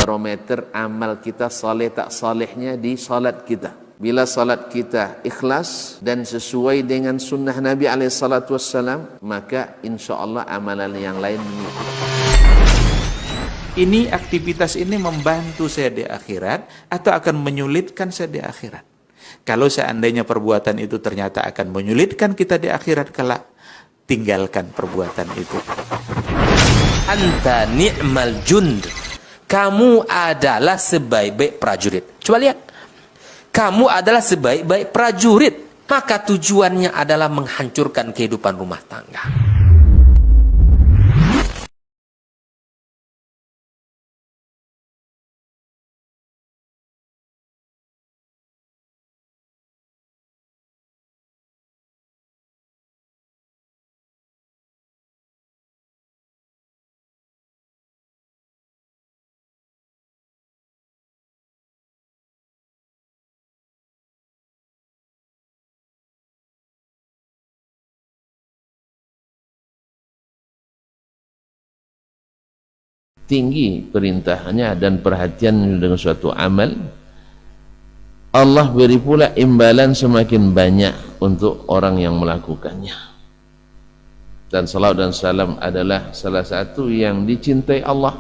barometer amal kita saleh tak salehnya di salat kita. Bila salat kita ikhlas dan sesuai dengan sunnah Nabi SAW, maka insya Allah amalan yang lain mengikuti. Ini aktivitas ini membantu saya di akhirat atau akan menyulitkan saya di akhirat? Kalau seandainya perbuatan itu ternyata akan menyulitkan kita di akhirat kelak, tinggalkan perbuatan itu. Anta ni'mal jund. Kamu adalah sebaik-baik prajurit. Coba lihat. Kamu adalah sebaik-baik prajurit. Maka tujuannya adalah menghancurkan kehidupan rumah tangga. Tinggi perintahnya dan perhatian dengan suatu amal, Allah beri pula imbalan semakin banyak untuk orang yang melakukannya. Dan salawat dan salam adalah salah satu yang dicintai Allah,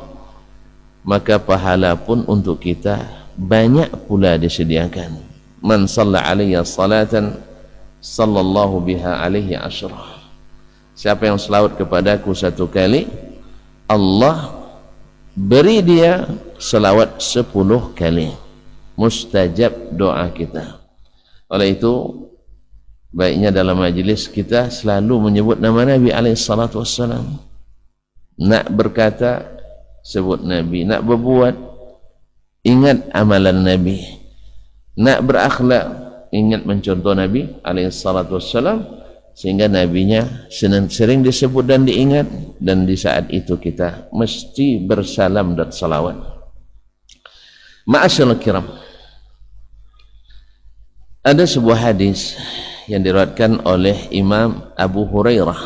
maka pahala pun untuk kita banyak pula disediakan. Man shalla alayya salatan sallallahu biha alaihi asyrah. Siapa yang selawat kepadaku satu kali, Allah beri dia selawat 10 kali. Mustajab doa kita. Oleh itu baiknya dalam majlis kita selalu menyebut nama Nabi SAW. Nak berkata sebut Nabi, nak berbuat ingat amalan Nabi, nak berakhlak ingat mencontoh Nabi SAW, sehingga nabinya sering disebut dan diingat, dan di saat itu kita mesti bersalam dan salawat. Ma'asyarul kiram, ada sebuah hadis yang diriwayatkan oleh Imam Abu Hurairah,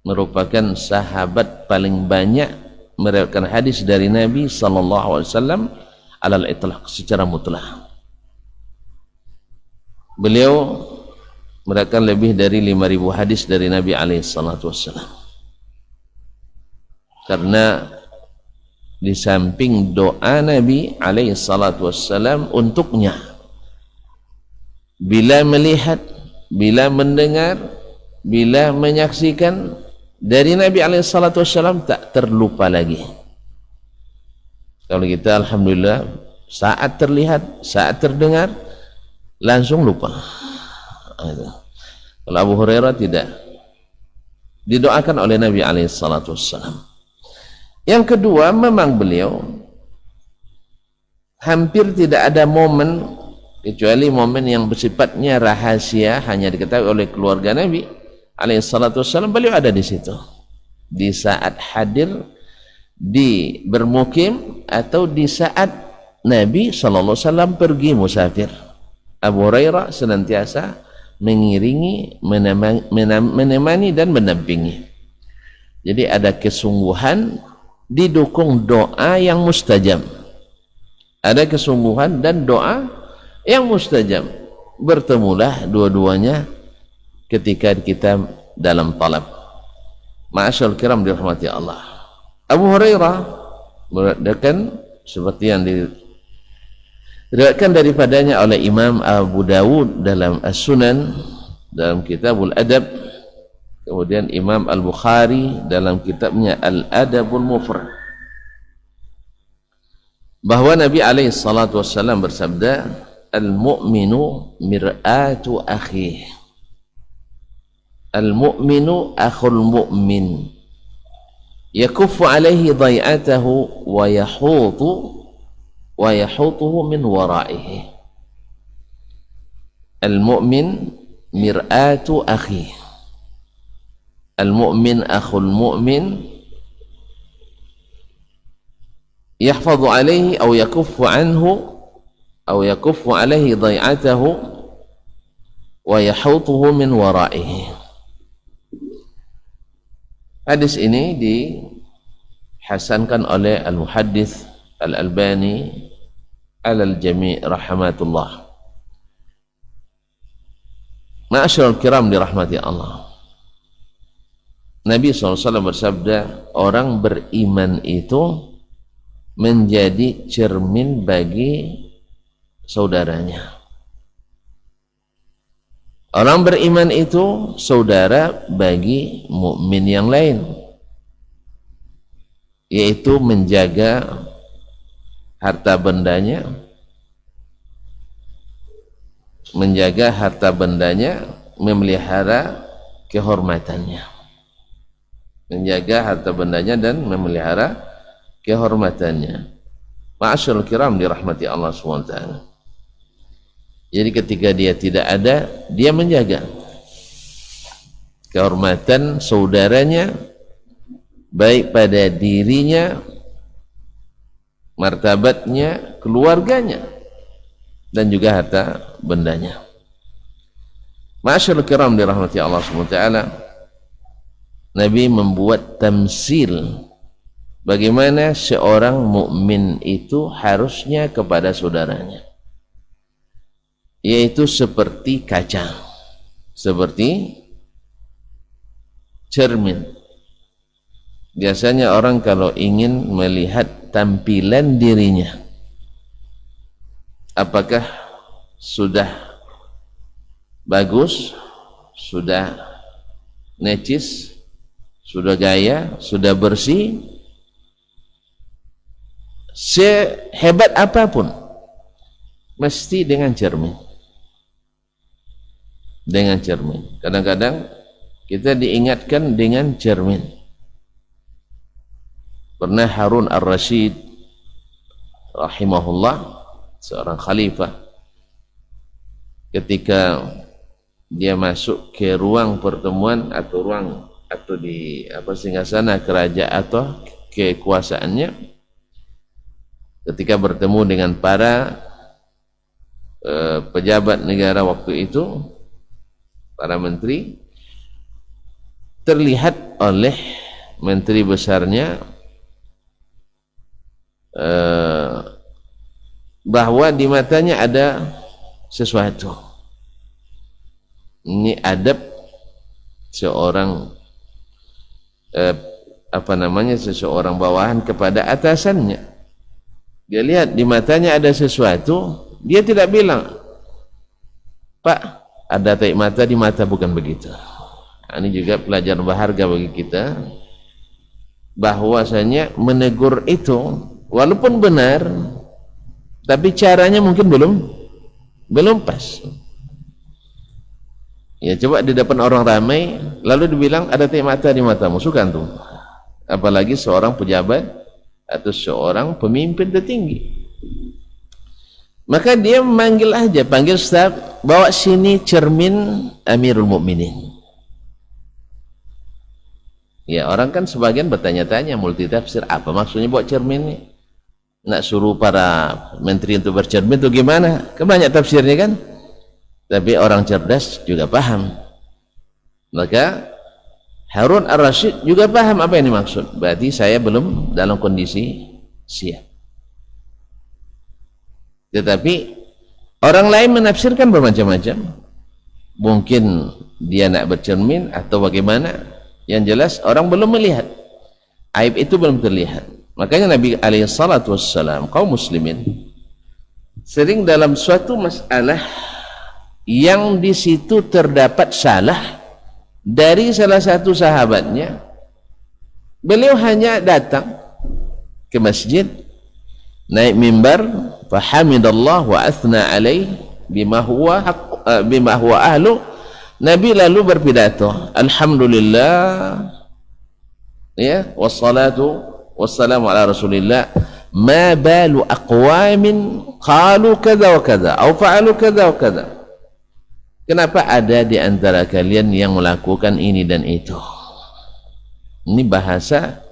merupakan sahabat paling banyak meriwayatkan hadis dari Nabi SAW alal itlaq, secara mutlak. Beliau meriwayatkan lebih dari 5.000 hadis dari Nabi SAW. Karena di samping doa Nabi SAW untuknya, bila melihat, bila mendengar, bila menyaksikan dari Nabi SAW, tak terlupa lagi. Kalau kita alhamdulillah saat terlihat, saat terdengar langsung lupa. Kalau Abu Hurairah tidak, didoakan oleh Nabi SAW. Yang kedua, memang beliau hampir tidak ada momen, kecuali momen yang bersifatnya rahasia, hanya diketahui oleh keluarga Nabi SAW, beliau ada di situ di saat hadir, di bermukim, atau di saat Nabi SAW pergi musafir. Abu Hurairah senantiasa mengiringi, menemani dan mendampingi. Jadi ada kesungguhan, didukung doa yang mustajab. Ada kesungguhan dan doa yang mustajab. Bertemulah dua-duanya ketika kita dalam talab. Ma'asyarul kiram dirahmati Allah. Abu Hurairah meriwayatkan seperti yang diriwayatkan daripadanya oleh Imam Abu Dawud dalam As-Sunan, dalam Kitabul Adab, kemudian Imam Al-Bukhari dalam kitabnya Al-Adabul Mufrad, bahwa Nabi SAW bersabda, al-mu'minu mir'atu akhih, al-mu'minu akhul mu'min, yakuffu alaihi dhai'atahu wa yahutuhu min waraihi. Al-mu'min mir'atu akhi, al-mu'min akhul mu'min, yahfadhu alaihi aw yakuffu anhu aw yakuffu alaihi dhai'atahu wa yahutuhu min waraihi. Hadis ini dihasankan oleh Al-Muhaddits Al-Albani alal jami' rahmatullah. Ma'asyiral kiram dirahmati Allah. Nabi SAW bersabda, orang beriman itu menjadi cermin bagi saudaranya. Orang beriman itu saudara bagi mukmin yang lain, yaitu menjaga harta bendanya, memelihara kehormatannya. Menjaga harta bendanya dan memelihara kehormatannya. Ma'asyiral kiram dirahmati Allah SWT. Jadi ketika dia tidak ada, dia menjaga kehormatan saudaranya, baik pada dirinya, martabatnya, keluarganya, dan juga harta bendanya. Ma'asyiral kiram dirahmati Allah SWT. Nabi membuat tamsil bagaimana seorang mukmin itu harusnya kepada saudaranya, yaitu seperti kaca, seperti cermin. Biasanya orang kalau ingin melihat tampilan dirinya, apakah sudah bagus, sudah necis, sudah gaya, sudah bersih, sehebat apapun, mesti dengan cermin. Dengan cermin. Kadang-kadang kita diingatkan dengan cermin. Pernah Harun Ar-Rasyid rahimahullah, seorang khalifah, ketika dia masuk ke ruang pertemuan atau di singgasana kerajaan atau kekuasaannya, ketika bertemu dengan para pejabat negara waktu itu, para menteri, terlihat oleh menteri besarnya bahwa di matanya ada sesuatu. Ini adab seorang seseorang bawahan kepada atasannya. Dia lihat di matanya ada sesuatu, dia tidak bilang, "Pak, ada taik mata di mata," bukan begitu. Ini juga pelajaran berharga bagi kita, bahwasanya menegur itu walaupun benar, tapi caranya mungkin belum pas. Ya, coba di depan orang ramai lalu dibilang ada taik mata di matamu, suka tuh. Apalagi seorang pejabat atau seorang pemimpin tertinggi. Maka dia panggil staf, bawa sini cermin Amirul Mukminin. Ya, orang kan sebagian bertanya-tanya, multitafsir, apa maksudnya bawa cermin ini? Nak suruh para menteri untuk bercermin itu gimana? Kan banyak tafsirnya kan? Tapi orang cerdas juga paham. Maka Harun Ar-Rasyid juga paham apa yang dimaksud. Berarti saya belum dalam kondisi siap. Tetapi orang lain menafsirkan bermacam-macam. Mungkin dia nak bercermin atau bagaimana. Yang jelas orang belum melihat. Aib itu belum terlihat. Makanya Nabi SAW, kaum muslimin, sering dalam suatu masalah yang di situ terdapat salah dari salah satu sahabatnya, beliau hanya datang ke masjid, naik mimbar, fahamidallah wa athna alaih bima huwa ahlu. Nabi lalu berpidato, alhamdulillah, ya, wassalatu wassalamu ala rasulillah, ma balu aqwamin qalu kadza wa kadza atau fa'alu kadza wa kadza. Kenapa ada di antara kalian yang melakukan ini dan itu? Ini bahasa,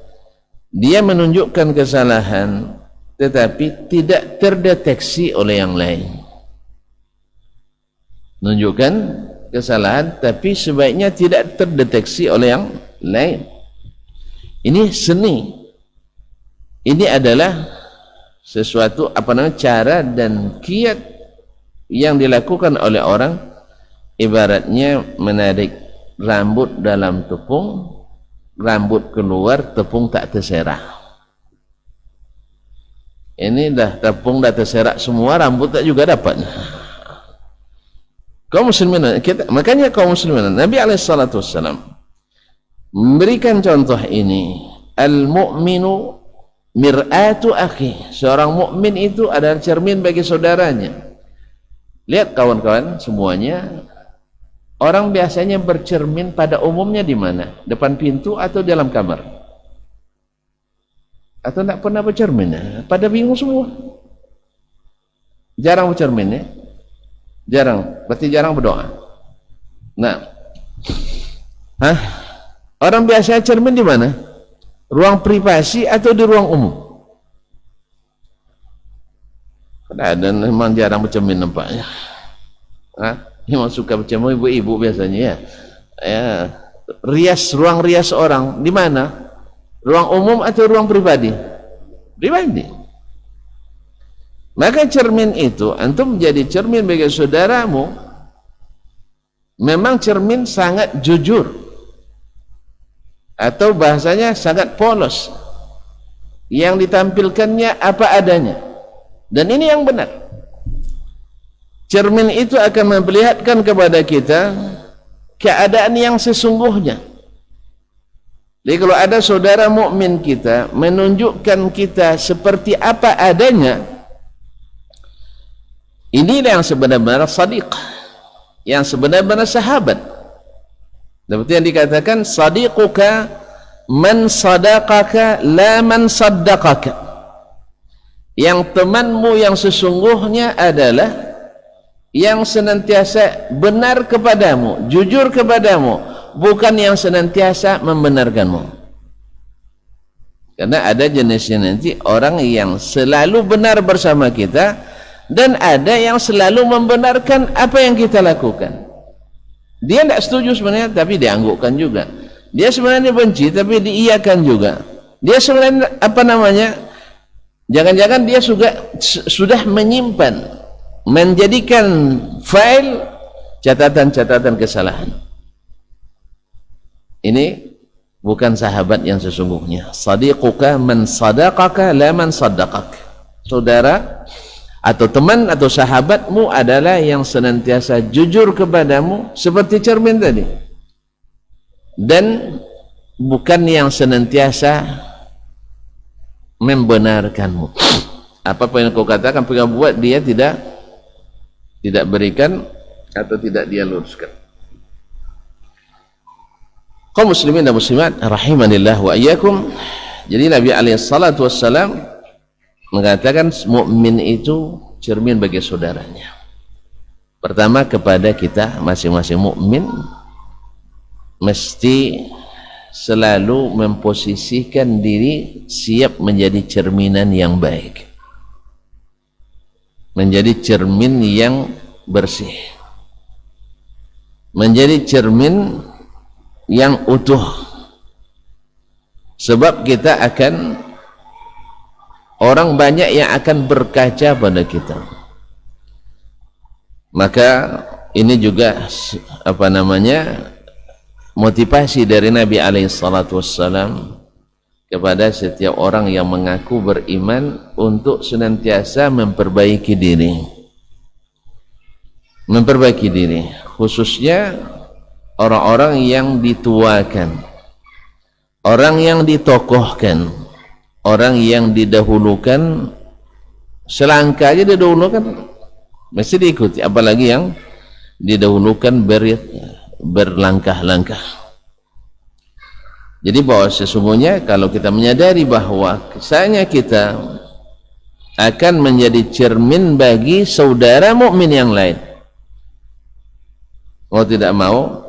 dia menunjukkan kesalahan tetapi tidak terdeteksi oleh yang lain. Menunjukkan kesalahan tapi sebaiknya tidak terdeteksi oleh yang lain. Ini seni Ini adalah sesuatu cara dan kiat yang dilakukan oleh orang, ibaratnya menarik rambut dalam tepung, rambut keluar, tepung tak terserah. Ini dah tepung dah terserak semua, rambut tak juga dapat. Kaum muslimin, makanya kaum muslimin, Nabi SAW memberikan contoh ini. Al-mu'minu mir'atu akhi. Seorang mukmin itu adalah cermin bagi saudaranya. Lihat kawan-kawan semuanya, orang biasanya bercermin pada umumnya di mana? Depan pintu atau dalam kamar? Atau tidak pernah bercermin? Pada bingung semua. Jarang bercermin ya? Jarang, berarti jarang berdoa. Nah, orang biasa cermin di mana? Ruang privasi atau di ruang umum? Dan memang jarang bercermin nampaknya. Memang suka bercermin ibu-ibu biasanya ya. Ruang rias orang di mana? Ruang umum atau ruang pribadi? Pribadi. Maka cermin itu, antum menjadi cermin bagi saudaramu, memang cermin sangat jujur, atau bahasanya sangat polos, yang ditampilkannya apa adanya, dan ini yang benar. Cermin itu akan memperlihatkan kepada kita keadaan yang sesungguhnya. Jadi kalau ada saudara mukmin kita menunjukkan kita seperti apa adanya, inilah yang sebenar-benar sadiq, yang sebenar-benar sahabat. Seperti yang dikatakan, sadiquka man sadaqaka la man saddaqaka. Yang temanmu yang sesungguhnya adalah yang senantiasa benar kepadamu, jujur kepadamu, bukan yang senantiasa membenarkanmu. Karena ada jenisnya nanti orang yang selalu benar bersama kita, dan ada yang selalu membenarkan apa yang kita lakukan. Dia tidak setuju sebenarnya, tapi dianggukkan juga. Dia sebenarnya benci, tapi diiyakan juga. Dia sebenarnya jangan-jangan dia sudah menyimpan, menjadikan file catatan-catatan kesalahan. Ini bukan sahabat yang sesungguhnya. Sadiquka man sadaqaka la man saddaqak. Saudara atau teman atau sahabatmu adalah yang senantiasa jujur kepadamu seperti cermin tadi, dan bukan yang senantiasa membenarkanmu. Apapun yang kau katakan, apa yang kau buat, dia tidak berikan atau tidak dia luruskan. Kaum muslimin dan muslimat rahimanillah wa iyyakum. Jadi Nabi alaihi salatu wassalam mengatakan mukmin itu cermin bagi saudaranya. Pertama, kepada kita masing-masing mukmin mesti selalu memposisikan diri siap menjadi cerminan yang baik, menjadi cermin yang bersih, menjadi cermin yang utuh. Sebab kita akan, orang banyak yang akan berkaca pada kita. Maka ini juga motivasi dari Nabi SAW kepada setiap orang yang mengaku beriman untuk senantiasa memperbaiki diri, khususnya orang-orang yang dituakan, orang yang ditokohkan, orang yang didahulukan. Selangkah aja didahulukan mesti diikuti, apalagi yang didahulukan berlangkah-langkah. Jadi bahwa sesungguhnya kalau kita menyadari bahwa kesannya kita akan menjadi cermin bagi saudara mukmin yang lain, mau tidak mau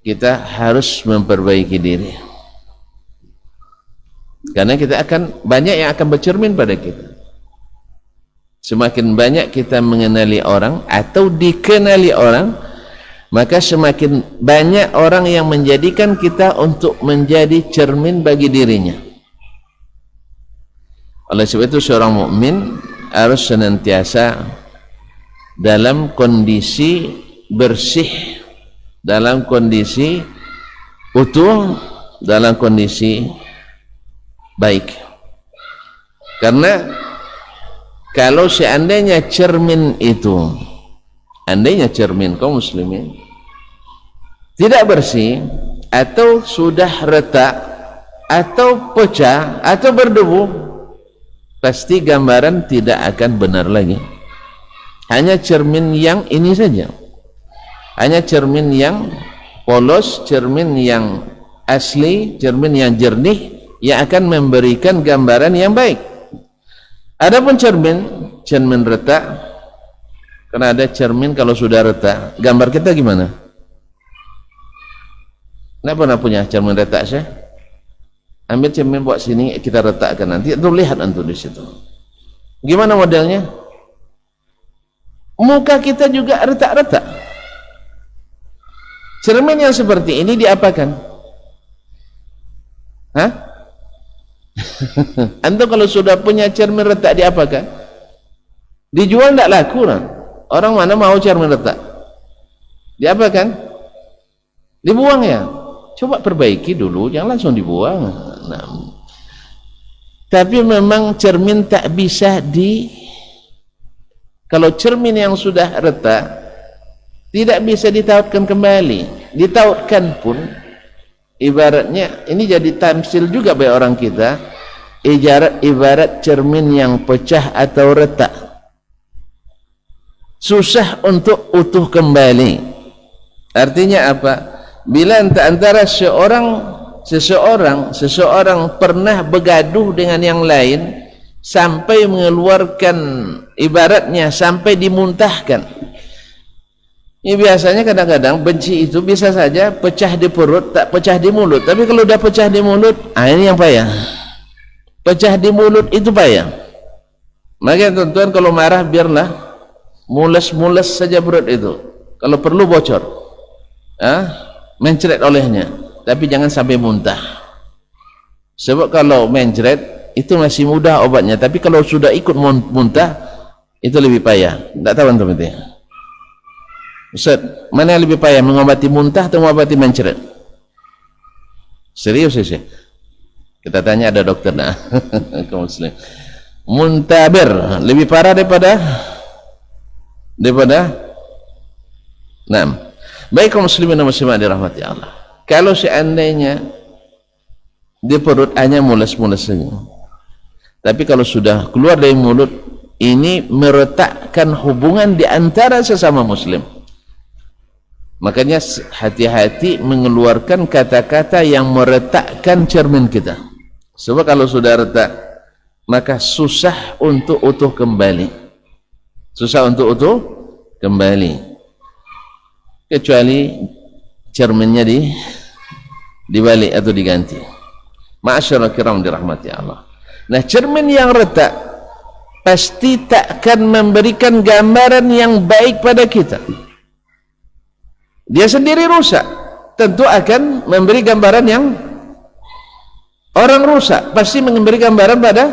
kita harus memperbaiki diri, karena kita akan banyak yang akan bercermin pada kita. Semakin banyak kita mengenali orang atau dikenali orang, maka semakin banyak orang yang menjadikan kita untuk menjadi cermin bagi dirinya. Oleh sebab itu seorang mukmin harus senantiasa dalam kondisi bersih, dalam kondisi utuh, dalam kondisi baik. Karena kalau seandainya cermin itu, andainya cermin kaum muslimin tidak bersih atau sudah retak atau pecah atau berdebu, pasti gambaran tidak akan benar lagi. Hanya cermin yang ini saja, hanya cermin yang polos, cermin yang asli, cermin yang jernih yang akan memberikan gambaran yang baik. Adapun cermin retak, karena ada cermin kalau sudah retak, gambar kita gimana? Nggak pernah punya cermin retak saya? Ambil cermin buat sini, kita retakkan nanti, itu lihat antum di situ. Gimana modelnya? Muka kita juga retak-retak. Cermin yang seperti ini diapakan? Hah? Antum kalau sudah punya cermin retak diapakan? Dijual tidak laku kan? Orang mana mau cermin retak? Diapakan? Dibuang ya? Coba perbaiki dulu, jangan langsung dibuang. Nah, tapi memang cermin tak bisa kalau cermin yang sudah retak tidak bisa ditautkan kembali. Ditautkan pun ibaratnya ini jadi tamsil juga bagi orang kita, ibarat cermin yang pecah atau retak, susah untuk utuh kembali. Artinya apa? Bila antara seseorang pernah begaduh dengan yang lain sampai mengeluarkan, ibaratnya sampai dimuntahkan. Ini biasanya kadang-kadang benci itu bisa saja pecah di perut, tak pecah di mulut. Tapi kalau udah pecah di mulut, ini yang payah. Pecah di mulut itu payah. Maka tuan-tuan kalau marah biarlah mules-mules saja perut itu. Kalau perlu bocor, mencret olehnya, tapi jangan sampai muntah. Sebab kalau mencret itu masih mudah obatnya, tapi kalau sudah ikut muntah itu lebih payah. Tak tahu antum itu. Ustaz, mana yang lebih payah, mengobati muntah atau mengobati mencret? Serius sih. Kita tanya ada dokter nah. Kaum muslim. Muntabir lebih parah daripada baik kaum muslimin dan muslimat dirahmati Allah. Kalau seandainya di perut hanya mules-mules saja, tapi kalau sudah keluar dari mulut, ini meretakkan hubungan di antara sesama muslim. Makanya hati-hati mengeluarkan kata-kata yang meretakkan cermin kita. Sebab kalau sudah retak, maka susah untuk utuh kembali. Kecuali cerminnya dibalik atau diganti. Ma'asyarul kiram dirahmati Allah. Nah, cermin yang retak pasti takkan memberikan gambaran yang baik pada kita. Dia sendiri rusak, tentu akan memberi gambaran yang orang rusak pasti memberi gambaran pada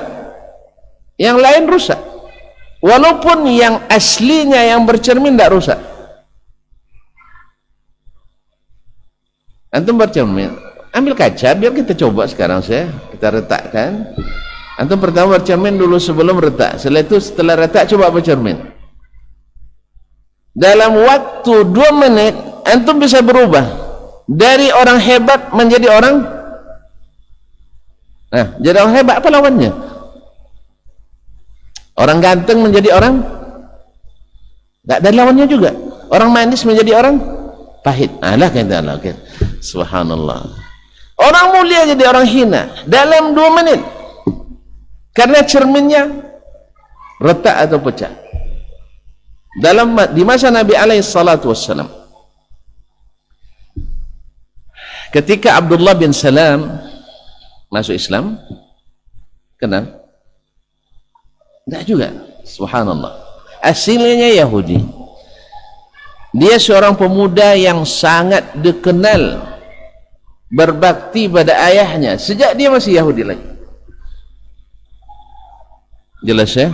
yang lain rusak, walaupun yang aslinya yang bercermin tidak rusak. Antum bercermin, ambil kaca, biar kita coba sekarang kita retakkan. Antum pertama bercermin dulu sebelum retak, setelah retak coba bercermin. Dalam waktu 2 menit antum bisa berubah dari orang hebat menjadi orang, jadi orang hebat. Apa lawannya? Orang ganteng menjadi orang tak ada lawannya juga. Orang manis menjadi orang pahit. Subhanallah. Orang mulia jadi orang hina dalam 2 menit karena cerminnya retak atau pecah. Di masa Nabi alaihi salatu wassalam, ketika Abdullah bin Salam masuk Islam, kenal? Tidak juga. Subhanallah. Aslinya Yahudi. Dia seorang pemuda yang sangat dikenal berbakti pada ayahnya sejak dia masih Yahudi lagi. Jelas ya?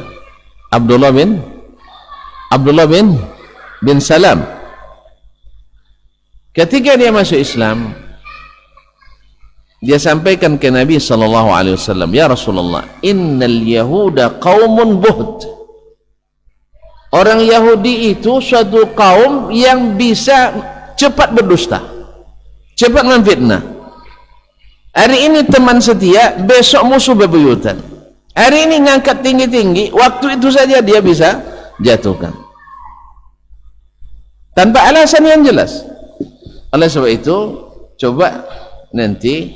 Abdullah bin Salam. Ketika dia masuk Islam, dia sampaikan ke Nabi sallallahu alaihi wasallam, "Ya Rasulullah, innal yahuda qaumun buhd." Orang Yahudi itu suatu kaum yang bisa cepat berdusta, cepat memfitnah. Hari ini teman setia, besok musuh bebuyutan. Hari ini ngangkat tinggi-tinggi, waktu itu saja dia bisa jatuhkan tanpa alasan yang jelas. Oleh sebab itu, coba nanti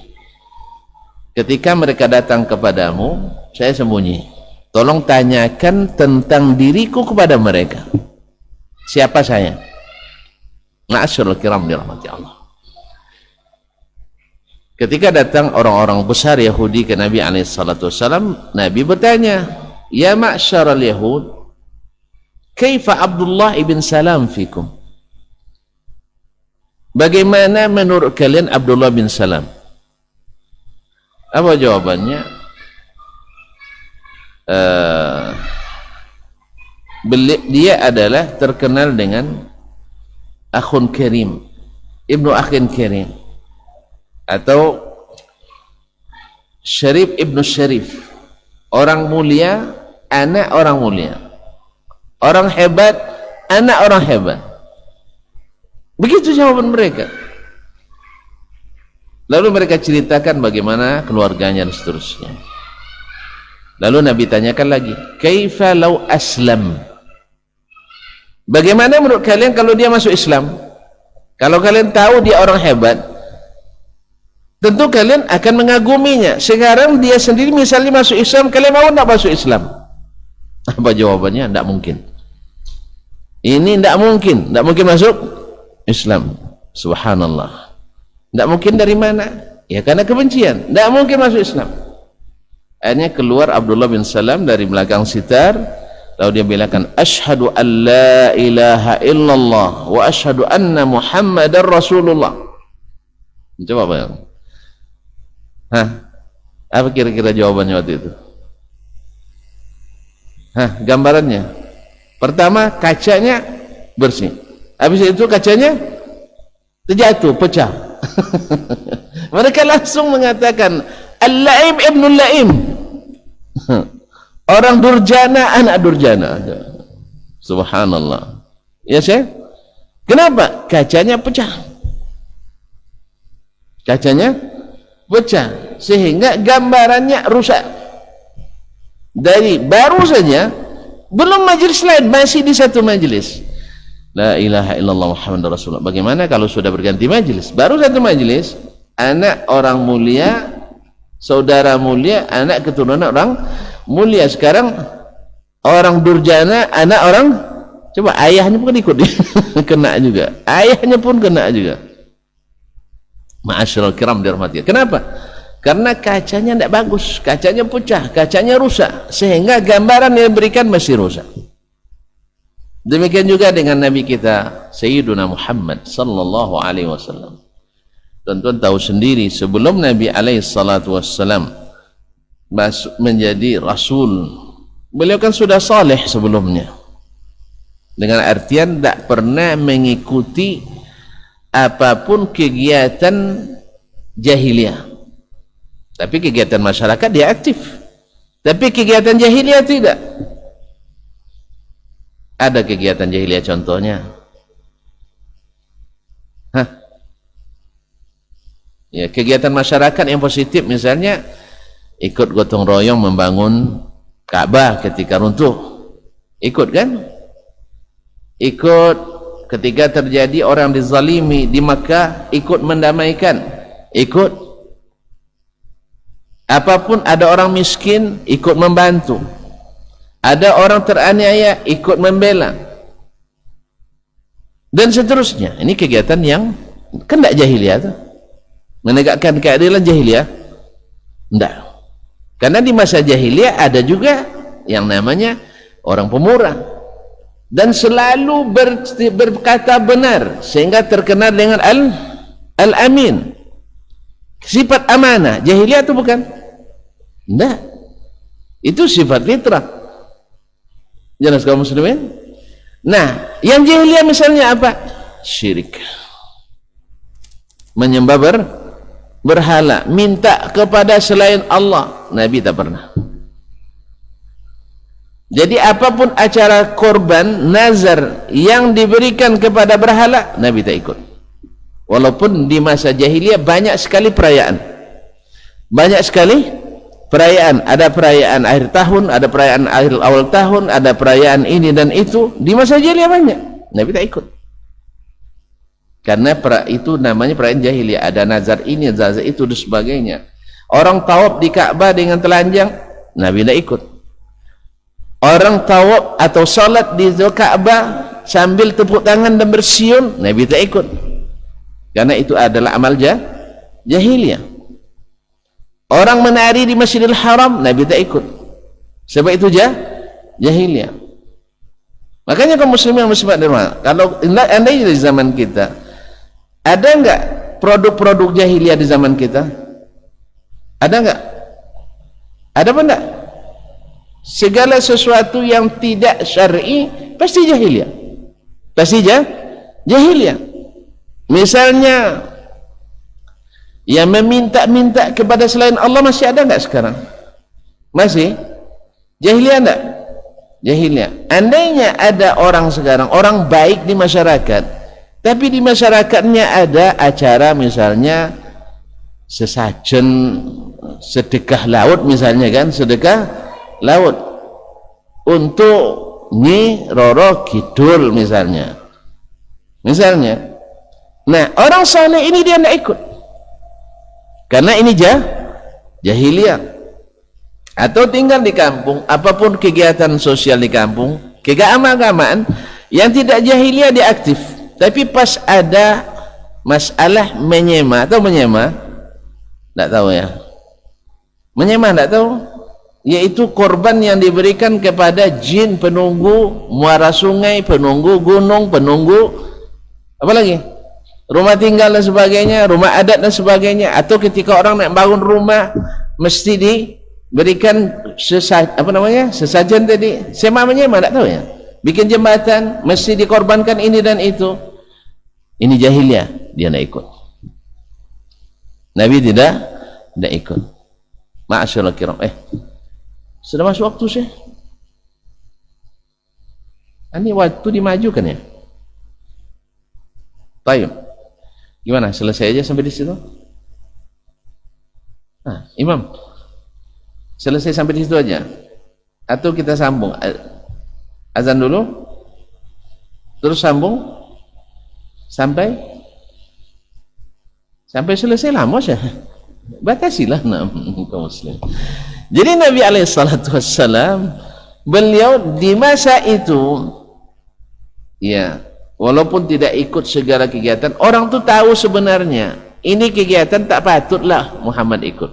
ketika mereka datang kepadamu, saya sembunyi, tolong tanyakan tentang diriku kepada mereka. Siapa saya? Ma'asyiral kiram dirahmati Allah. Ketika datang orang-orang besar Yahudi ke Nabi SAW, Nabi bertanya, "Ya ma'asyiral Yahud, kaifa Abdullah ibn Salam fikum?" Bagaimana menurut kalian Abdullah bin Salam? Apa jawabannya? Dia adalah terkenal dengan akhun karim, ibnu akhin karim, atau Syarif ibnu Syarif, orang mulia, anak orang mulia, orang hebat, anak orang hebat. Begitu jawaban mereka. Lalu mereka ceritakan bagaimana keluarganya dan seterusnya. Lalu Nabi tanyakan lagi, "Kaifa law aslam?" Bagaimana menurut kalian kalau dia masuk Islam? Kalau kalian tahu dia orang hebat, tentu kalian akan mengaguminya. Sekarang dia sendiri misalnya masuk Islam, kalian mau tidak masuk Islam? Apa jawabannya? Tidak mungkin. Ini tidak mungkin masuk Islam. Subhanallah. Tidak mungkin dari mana? Ya karena kebencian. Tidak mungkin masuk Islam. Akhirnya keluar Abdullah bin Salam dari belakang sitar, lalu dia bilangkan, "Asyhadu an la ilaha illallah wa asyhadu anna Muhammadar Rasulullah." Coba bayang. Apa kira-kira jawabannya waktu itu? Gambarannya. Pertama, kacanya bersih. Habis itu kacanya terjatuh, pecah. Mereka langsung mengatakan, "Al-La'im ibnul La'im." Orang durjana, anak durjana. Subhanallah. Ya saya? Kenapa? Kacanya pecah. Kacanya pecah sehingga gambarannya rusak. Dari baru saja, belum majelis lain, masih di satu majelis. La ilaha illallah Muhammadur Rasulullah. Bagaimana kalau sudah berganti majelis? Baru satu majelis, anak orang mulia, saudara mulia, anak keturunan orang mulia. Sekarang orang durjana, anak orang, coba ayahnya pun ikut kena juga. Ayahnya pun kena juga. Ma'asyiral kiram dirahmati. Kenapa? Karena kacanya tidak bagus, kacanya pecah, kacanya rusak, sehingga gambaran yang diberikan masih rusak. Demikian juga dengan Nabi kita Sayyiduna Muhammad sallallahu alaihi wasallam. Tuan-tuan tahu sendiri, sebelum Nabi alaihi salatu wassalam menjadi rasul, beliau kan sudah saleh sebelumnya, dengan artian tidak pernah mengikuti apapun kegiatan jahiliyah. Tapi kegiatan masyarakat dia aktif, tapi kegiatan jahiliyah tidak. Ada kegiatan jahiliyah contohnya? Ya, kegiatan masyarakat yang positif misalnya ikut gotong royong membangun Ka'bah ketika runtuh. Ikut kan? Ikut ketika terjadi orang dizalimi di Makkah, ikut mendamaikan. Ikut. Apapun ada orang miskin, ikut membantu. Ada orang teraniaya, ikut membela, dan seterusnya. Ini kegiatan yang kan tidak jahiliyah tuh. Menegakkan keadilan jahiliyah tidak, karena di masa jahiliyah ada juga yang namanya orang pemurah dan selalu berkata benar sehingga terkenal dengan al-amin, sifat amanah. Jahiliyah itu bukan? Tidak, itu sifat fitrah. Jelas kaum muslimin? Nah, yang jahiliyah misalnya apa? Syirik. Menyembah berhala, minta kepada selain Allah. Nabi tak pernah. Jadi apapun acara korban, nazar yang diberikan kepada berhala, Nabi tak ikut. Walaupun di masa jahiliyah banyak sekali perayaan. Banyak sekali perayaan. Ada perayaan akhir tahun, ada perayaan akhir awal tahun, ada perayaan ini dan itu. Di masa jahiliyah banyak. Nabi tak ikut. Karena itu namanya perayaan jahiliyah. Ada nazar ini, nazar itu dan sebagainya. Orang tawaf di Ka'bah dengan telanjang, Nabi tak ikut. Orang tawaf atau salat di Ka'bah sambil tepuk tangan dan bersiul, Nabi tak ikut. Karena itu adalah amal jahiliyah. Orang menari di Masjidil Haram, Nabi tak ikut. Sebab itu jahiliyah. Makanya kaum muslimin yang muslimat di rumah, kalau anda di zaman kita, ada enggak produk-produk jahiliyah di zaman kita? Ada enggak? Ada apa enggak? Segala sesuatu yang tidak syar'i pasti jahiliyah. Pasti jahiliyah. Misalnya yang meminta-minta kepada selain Allah masih ada enggak sekarang? Masih? Jahiliyah enggak? Jahiliyah. Andainya ada orang sekarang, orang baik di masyarakat, tapi di masyarakatnya ada acara misalnya sesajen sedekah laut misalnya kan, sedekah laut untuk Nyi Roro Kidul misalnya. Nah, orang saleh ini dia tidak ikut. Karena ini jahiliyah. Atau tinggal di kampung, apapun kegiatan sosial di kampung, keagamaan yang tidak jahiliyah dia aktif. Tapi pas ada masalah menyema atau menyema, tak tahu ya. Menyema tak tahu, yaitu korban yang diberikan kepada jin penunggu muara sungai, penunggu gunung, penunggu apa lagi? Rumah tinggal dan sebagainya, rumah adat dan sebagainya. Atau ketika orang nak bangun rumah mesti diberikan sesajen tadi. Sema menyema tak tahu ya. Bikin jembatan mesti dikorbankan ini dan itu. Ini jahiliyah, dia tidak ikut. Nabi tidak ikut. Ma'asyarul kiram. Sudah masuk waktu sih. Ini waktu dimajukan ya. Baik. Gimana? Selesai aja sampai di situ? Nah, Imam. Selesai sampai di situ aja. Atau kita sambung? Azan dulu. Terus sambung sampai selesai lama sih. Batasilah kaum muslim. Jadi Nabi SAW, beliau di masa itu, ya, walaupun tidak ikut segala kegiatan, orang tu tahu sebenarnya ini kegiatan tak patutlah Muhammad ikut.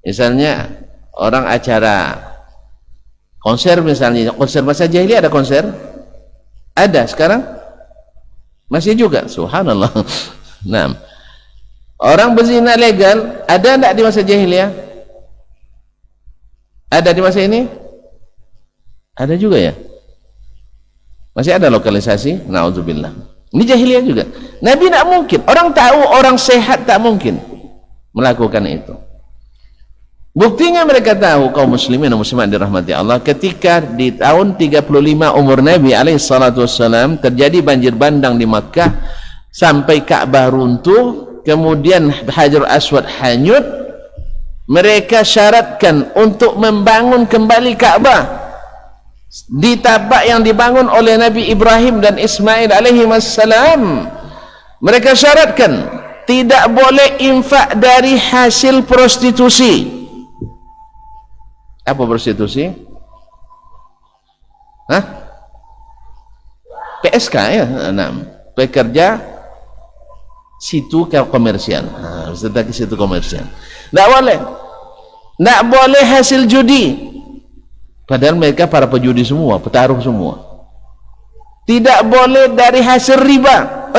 Misalnya orang acara konser misalnya, konser masa jahiliyah ada konser? Ada sekarang? Masih juga, subhanallah. Nah, orang berzina legal ada enggak di masa jahiliyah? Ada di masa ini? Ada juga ya? Masih ada lokalisasi? Na'udzubillah. Ini jahiliyah juga. Nabi tak mungkin. Orang tahu, orang sehat tak mungkin melakukan itu. Buktinya mereka tahu, kaum muslimin dan muslimat dirahmati Allah, ketika di tahun 35 umur Nabi SAW terjadi banjir bandang di Makkah sampai Ka'bah runtuh, kemudian Hajar Aswad hanyut, mereka syaratkan untuk membangun kembali Ka'bah di tapak yang dibangun oleh Nabi Ibrahim dan Ismail alaihi wassalam. Mereka syaratkan tidak boleh infak dari hasil prostitusi. Apa prostitusi? Hah? PSK ya? Nah, pekerja situ komersial. Serta ke situ komersial. Tak boleh. Tak boleh hasil judi. Padahal mereka para pejudi semua, petarung semua. Tidak boleh dari hasil riba.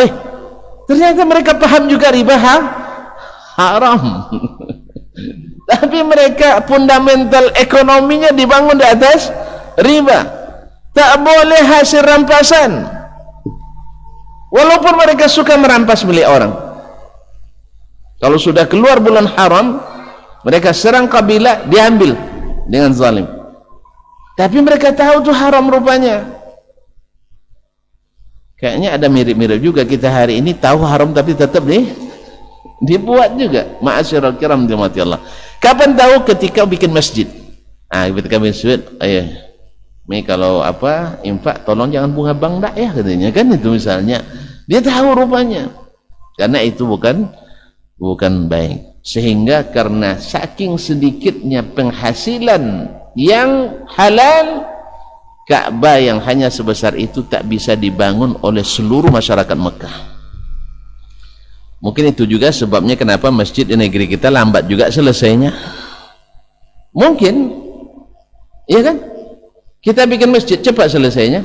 Ternyata mereka paham juga riba haram. Tapi mereka fundamental ekonominya dibangun di atas riba, tak boleh hasil rampasan, walaupun mereka suka merampas milik orang. Kalau sudah keluar bulan haram, mereka serang kabilah, diambil dengan zalim. Tapi mereka tahu tuh haram rupanya. Kayaknya ada mirip-mirip juga kita hari ini, tahu haram tapi tetap dibuat juga. Ma'asyiral kiram dirahmati Allah. Kapan tahu? Ketika bikin masjid. Ketika masjid, ini kalau infak tolong jangan bunga bank dak ya, katanya kan, itu misalnya. Dia tahu rupanya. Karena itu bukan baik. Sehingga karena saking sedikitnya penghasilan yang halal, Ka'bah yang hanya sebesar itu tak bisa dibangun oleh seluruh masyarakat Mekah. Mungkin itu juga sebabnya kenapa masjid di negeri kita lambat juga selesainya. Mungkin, iya kan? Kita bikin masjid cepat selesainya.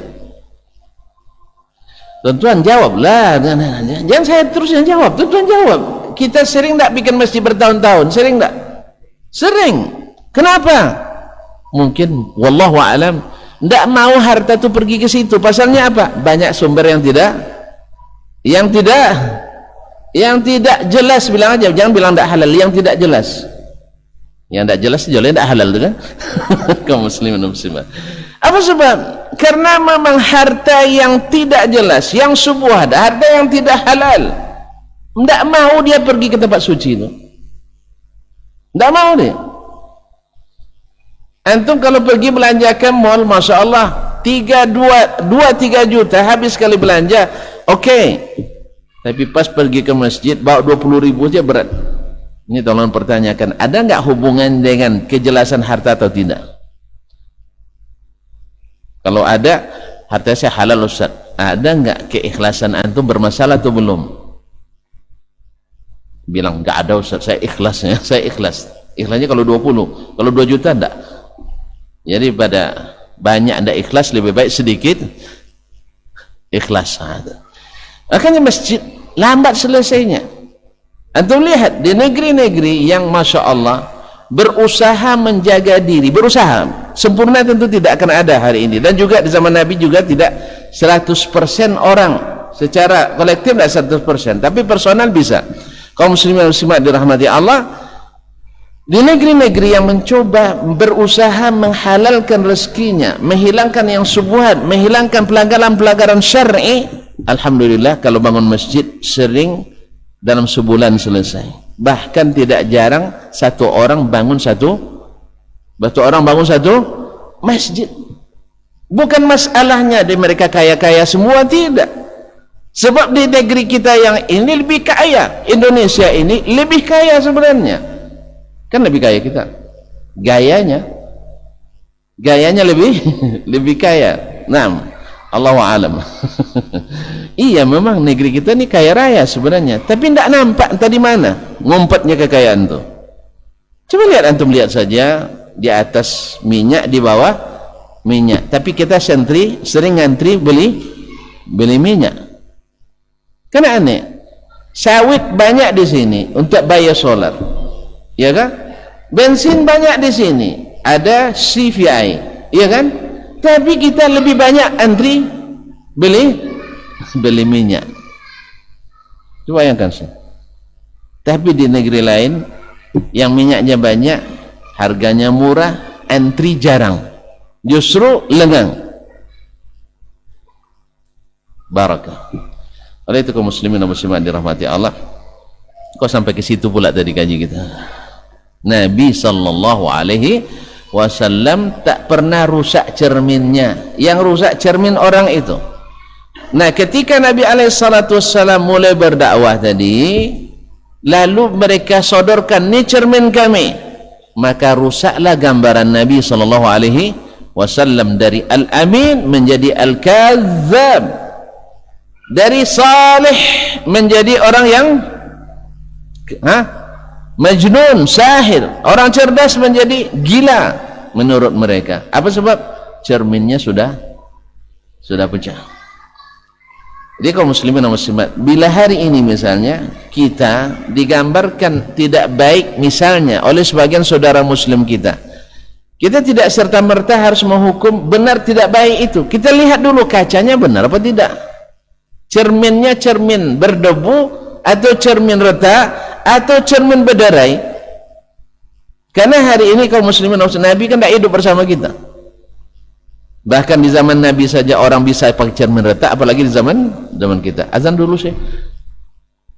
Tuan-tuan jawablah, jangan saya terus yang jawab. Tuan-tuan jawab. Kita sering tak bikin masjid bertahun-tahun? Sering tak? Sering. Kenapa? Mungkin wallahu a'lam tidak mau harta itu pergi ke situ. Pasalnya apa? Banyak sumber yang tidak jelas. Bilang aja, jangan bilang tidak halal. Yang tidak jelas, tidak halal itu kan? Kaum muslimin dan muslimat. Apa sebab? Karena memang harta yang tidak jelas, yang syubhat, harta yang tidak halal, tidak mau dia pergi ke tempat suci itu. Tidak mau dia. Antum kalau pergi belanja ke mall, Masya Allah 2-3 juta habis sekali belanja, oke. Tapi pas pergi ke masjid bawa 20.000 aja berat. Ini tolong pertanyakan, ada nggak hubungan dengan kejelasan harta atau tidak? Kalau ada, harta saya halal Ustaz. Ada nggak keikhlasan antum bermasalah atau belum? Bilang nggak ada Ustaz, saya ikhlasnya, saya ikhlas. Ikhlasnya kalau 20, kalau 2 juta enggak. Jadi pada banyak tidak ikhlas, lebih baik sedikit ikhlas. Makanya masjid lambat selesainya. Antum lihat di negeri-negeri yang Masya Allah berusaha menjaga diri, berusaha, sempurna tentu tidak akan ada hari ini, dan juga di zaman Nabi juga tidak 100% orang secara kolektif, tidak 100%, tapi personal bisa. Kaum muslimin dan muslimat dirahmati Allah, di negeri-negeri yang mencoba berusaha menghalalkan rezekinya, menghilangkan yang syubhat, menghilangkan pelanggaran-pelanggaran syar'i, alhamdulillah kalau bangun masjid sering dalam sebulan selesai. Bahkan tidak jarang satu orang bangun satu masjid. Bukan masalahnya di mereka kaya-kaya semua, tidak. Sebab di negeri kita yang ini lebih kaya, Indonesia ini lebih kaya sebenarnya. Kan lebih kaya kita, gayanya lebih kaya. Nah, Allahu a'lam. Iya, memang negeri kita ini kaya raya sebenarnya, tapi tidak nampak entah di mana ngumpetnya kekayaan itu. Coba lihat, antum lihat saja di atas minyak, di bawah minyak, tapi kita sering ngantri beli minyak. Karena aneh, sawit banyak di sini untuk bayar solar, ya kan? Bensin banyak di sini, ada CVI, ya kan? Tapi kita lebih banyak antri beli minyak. Coba bayangkan sih. Tapi di negeri lain yang minyaknya banyak, harganya murah, antri jarang, justru lengang. Barakah. Oleh itu kaum muslimin dan muslimat dirahmati Allah. Kok sampai ke situ pula tadi kaji kita? Nabi sallallahu alaihi wasallam tak pernah rusak cerminnya. Yang rusak cermin orang itu. Nah, ketika Nabi alaihi salatu wassalam mulai berdakwah tadi, lalu mereka sodorkan, ni cermin kami, maka rusaklah gambaran Nabi sallallahu alaihi wasallam dari al-amin menjadi al-kazzab, dari salih menjadi orang yang majnun, sahir, orang cerdas menjadi gila menurut mereka. Apa sebab? Cerminnya sudah pecah. Jadi kaum muslimin dan muslimat, bila hari ini misalnya kita digambarkan tidak baik misalnya oleh sebagian saudara muslim kita, Kita tidak serta-merta harus menghukum benar tidak baik itu. Kita lihat dulu kacanya benar apa tidak. Cerminnya cermin berdebu atau cermin retak atau cermin berderai. Karena hari ini kaum muslimin Nabi kan tidak hidup bersama kita. Bahkan di zaman Nabi saja orang bisa pakai cermin retak, apalagi di zaman kita. Azan dulu sih.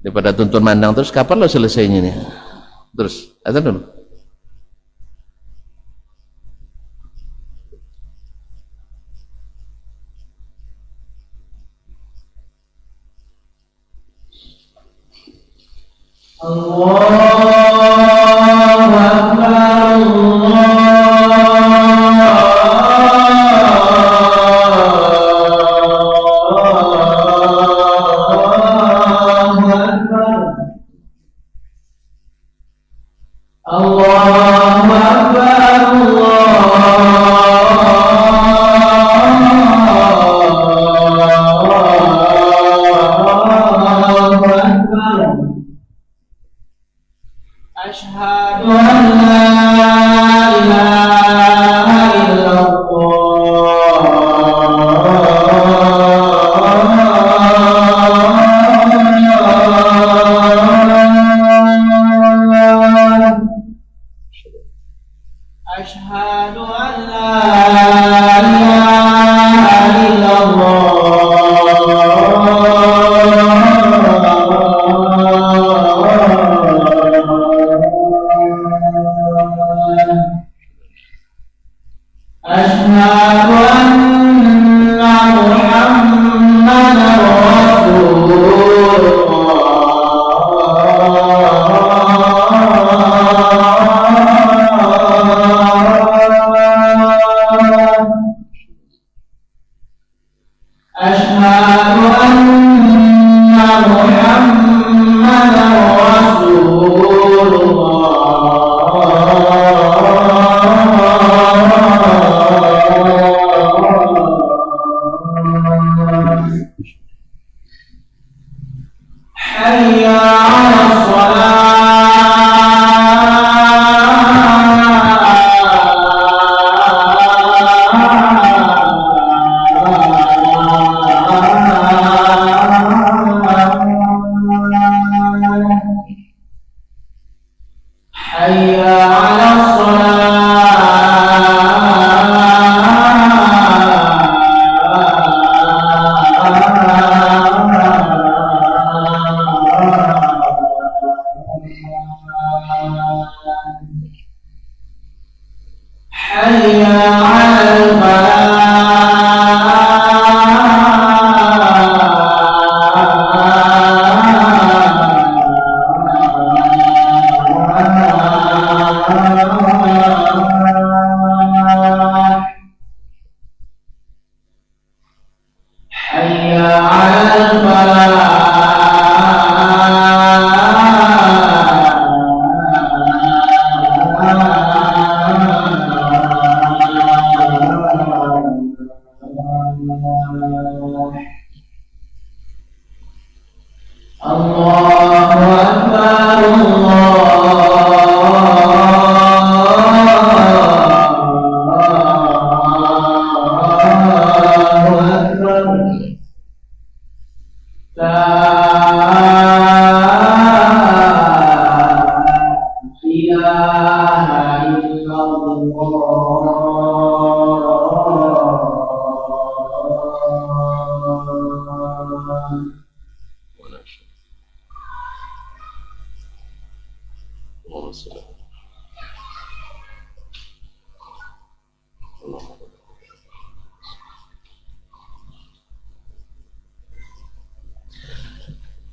Daripada tuntun mandang terus, kapan lo selesainya nih? Terus azan dulu.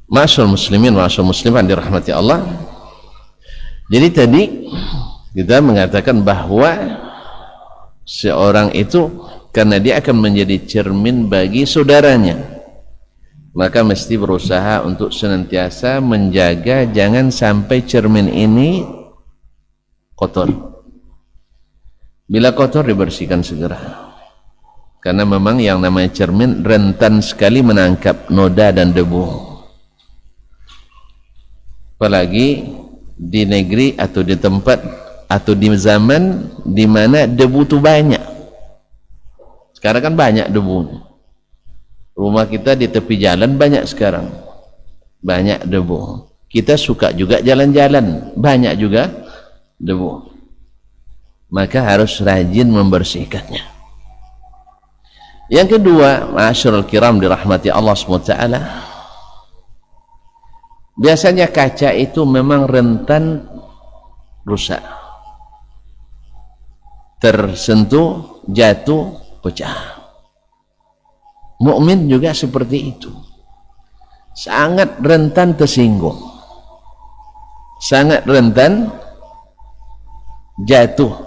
Ma'asyarul muslimin wa ma'asyarul muslimat dirahmati Allah. Jadi tadi kita mengatakan bahwa seorang itu karena dia akan menjadi cermin bagi saudaranya, maka mesti berusaha untuk senantiasa menjaga jangan sampai cermin ini kotor. Bila kotor dibersihkan segera, karena memang yang namanya cermin rentan sekali menangkap noda dan debu. Apalagi di negeri atau di tempat atau di zaman di mana debu itu banyak. Sekarang kan banyak debu. Rumah kita di tepi jalan banyak sekarang, banyak debu. Kita suka juga jalan-jalan, banyak juga debu. Maka harus rajin membersihkannya. Yang kedua, ma'asyiral kiram dirahmati Allah SWT, biasanya kaca itu memang rentan rusak, tersentuh, jatuh, pecah. Mukmin juga seperti itu, sangat rentan tersinggung, sangat rentan jatuh,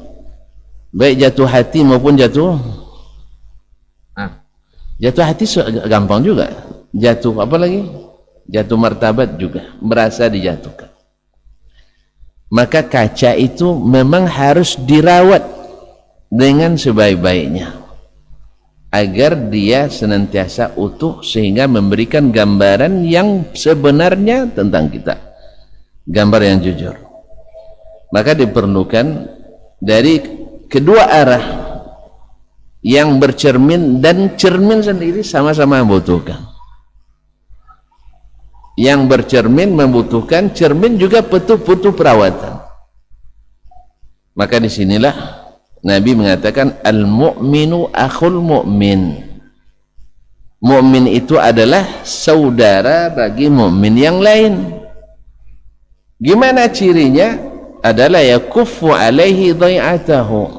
baik jatuh hati maupun jatuh hati gampang juga, jatuh apa lagi, jatuh martabat juga, merasa dijatuhkan. Maka kaca itu memang harus dirawat dengan sebaik-baiknya agar dia senantiasa utuh, sehingga memberikan gambaran yang sebenarnya tentang kita, gambar yang jujur. Maka diperlukan dari kedua arah yang bercermin dan cermin sendiri sama-sama membutuhkan. Yang bercermin membutuhkan, cermin juga butuh perawatan. Maka disinilah Nabi mengatakan al-mu'minu akhul mu'min. Mu'min itu adalah saudara bagi mu'min yang lain. Gimana cirinya? Adalah yakuffu alaihi dhai'atahu,